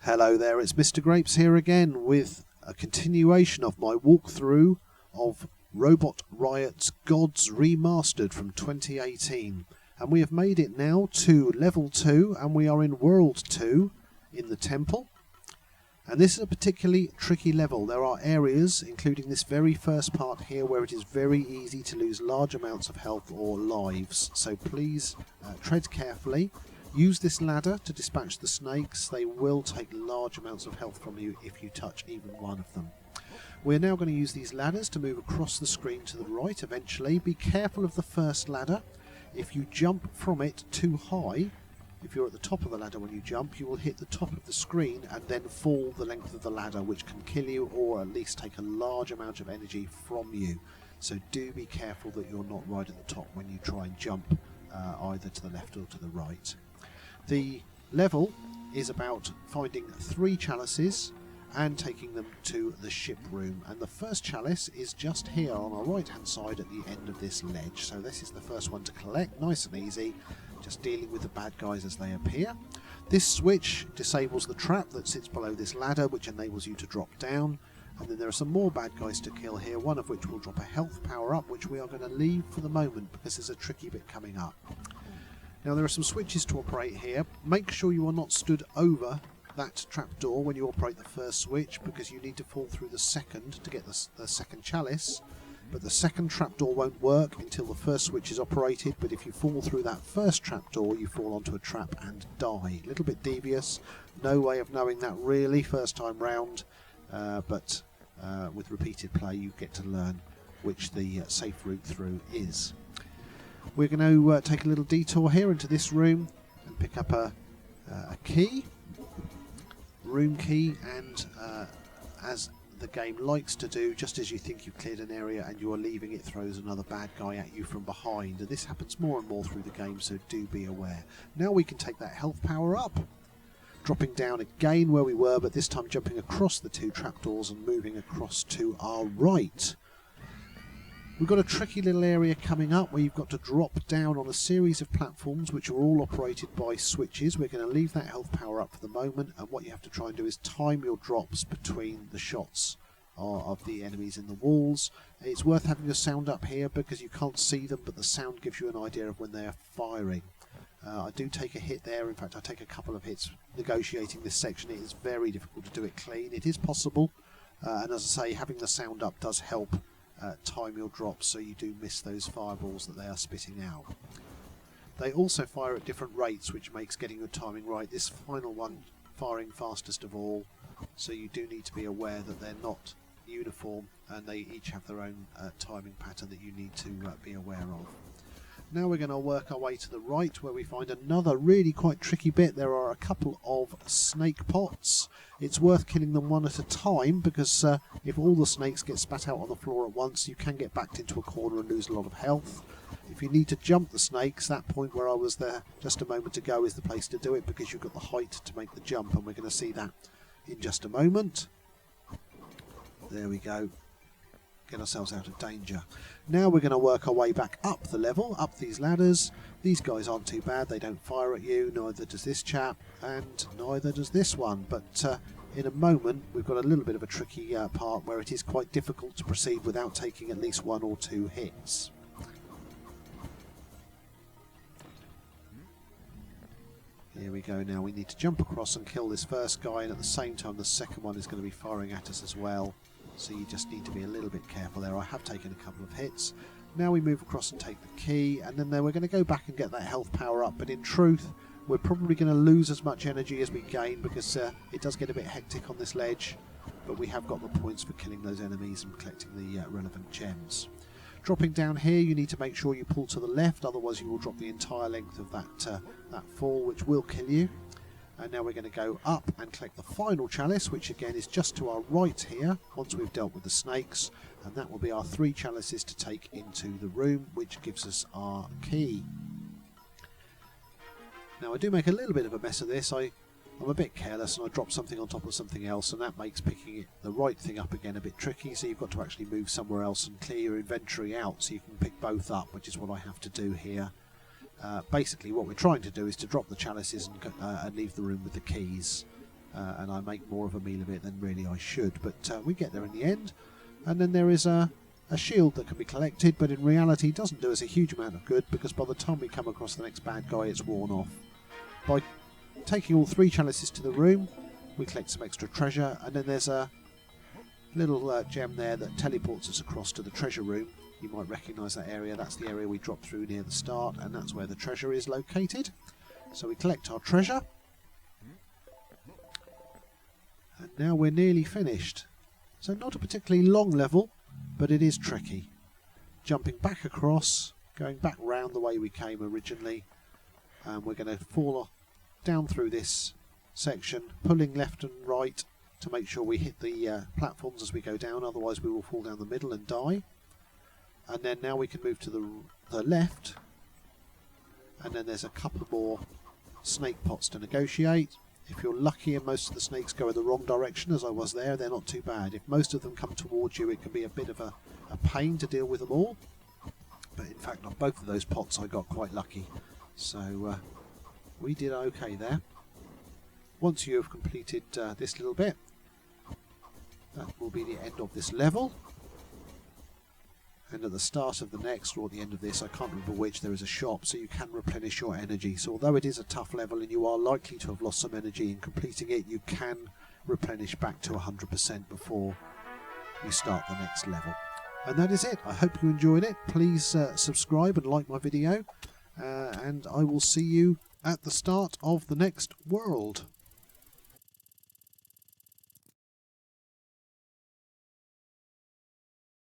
Hello there, it's Mr. Grapes here again with a continuation of my walkthrough of Robot Riot's Gods Remastered from 2018. And we have made it now to level 2 and we are in World 2 in the temple. And this is a particularly tricky level. There are areas, including this very first part here, where it is very easy to lose large amounts of health or lives. So please tread carefully. Use this ladder to dispatch the snakes. They will take large amounts of health from you if you touch even one of them. We're now going to use these ladders to move across the screen to the right eventually. Be careful of the first ladder. If you jump from it too high, if you're at the top of the ladder when you jump, you will hit the top of the screen and then fall the length of the ladder, which can kill you or at least take a large amount of energy from you. So do be careful that you're not right at the top when you try and jump either to the left or to the right. The level is about finding 3 chalices and taking them to the ship room, and the first chalice is just here on our right hand side at the end of this ledge. So this is the first one to collect, nice and easy, just dealing with the bad guys as they appear. This switch disables the trap that sits below this ladder, which enables you to drop down, and then there are some more bad guys to kill here, one of which will drop a health power up, which we are going to leave for the moment because there's a tricky bit coming up. Now there are some switches to operate here. Make sure you are not stood over that trapdoor when you operate the first switch, because you need to fall through the second to get the second chalice. But the second trapdoor won't work until the first switch is operated, but if you fall through that first trapdoor you fall onto a trap and die. A little bit devious, no way of knowing that really first time round, but with repeated play you get to learn which the safe route through is. We're going to take a little detour here into this room and pick up a key, room key, and as the game likes to do, just as you think you've cleared an area and you are leaving, it throws another bad guy at you from behind, and this happens more and more through the game, so do be aware. Now we can take that health power up, dropping down again where we were, but this time jumping across the 2 trapdoors and moving across to our right. We've got a tricky little area coming up where you've got to drop down on a series of platforms which are all operated by switches. We're going to leave that health power up for the moment, and what you have to try and do is time your drops between the shots of the enemies in the walls. It's worth having your sound up here because you can't see them, but the sound gives you an idea of when they are firing. I do take a hit there. In fact, I take a couple of hits negotiating this section. It is very difficult to do it clean. It is possible, and as I say, having the sound up does help time your drops so you do miss those fireballs that they are spitting out. They also fire at different rates, which makes getting your timing right. This final one firing fastest of all, so you do need to be aware that they're not uniform and they each have their own timing pattern that you need to be aware of. Now we're going to work our way to the right where we find another really quite tricky bit. There are a couple of snake pots. It's worth killing them one at a time because if all the snakes get spat out on the floor at once, you can get backed into a corner and lose a lot of health. If you need to jump the snakes, that point where I was there just a moment ago is the place to do it because you've got the height to make the jump, and we're going to see that in just a moment. There we go. Get ourselves out of danger. Now we're going to work our way back up the level, up these ladders. These guys aren't too bad, they don't fire at you, neither does this chap, and neither does this one. But in a moment we've got a little bit of a tricky part where it is quite difficult to proceed without taking at least 1 or 2 hits. Here we go now, we need to jump across and kill this first guy, and at the same time the second one is going to be firing at us as well. So you just need to be a little bit careful there. I have taken a couple of hits. Now we move across and take the key, and then we're going to go back and get that health power up, but in truth we're probably going to lose as much energy as we gain because it does get a bit hectic on this ledge, but we have got the points for killing those enemies and collecting the relevant gems. Dropping down here, you need to make sure you pull to the left, otherwise you will drop the entire length of that fall, which will kill you. And now we're going to go up and collect the final chalice, which again is just to our right here, once we've dealt with the snakes, and that will be our 3 chalices to take into the room, which gives us our key. Now I do make a little bit of a mess of this. I'm a bit careless and I drop something on top of something else, and that makes picking the right thing up again a bit tricky, so you've got to actually move somewhere else and clear your inventory out so you can pick both up, which is what I have to do here. Basically what we're trying to do is to drop the chalices and leave the room with the keys. and I make more of a meal of it than really I should. But we get there in the end. And then there is a shield that can be collected, but in reality doesn't do us a huge amount of good, because by the time we come across the next bad guy it's worn off. By taking all 3 chalices to the room, we collect some extra treasure, and then there's a little gem there that teleports us across to the treasure room. You might recognise that area. That's the area we dropped through near the start, and that's where the treasure is located. So we collect our treasure, and now we're nearly finished. So not a particularly long level, but it is tricky. Jumping back across, going back round the way we came originally, and we're going to fall down through this section, pulling left and right to make sure we hit the platforms as we go down, otherwise we will fall down the middle and die. And then now we can move to the left, and then there's a couple more snake pots to negotiate. If you're lucky and most of the snakes go in the wrong direction, as I was there, they're not too bad. If most of them come towards you, it can be a bit of a pain to deal with them all. But in fact, on both of those pots I got quite lucky. So we did okay there. Once you have completed this little bit, that will be the end of this level. And at the start of the next, or at the end of this, I can't remember which, there is a shop, so you can replenish your energy. So although it is a tough level and you are likely to have lost some energy in completing it, you can replenish back to 100% before you start the next level. And that is it. I hope you enjoyed it. Please subscribe and like my video, and I will see you at the start of the next world.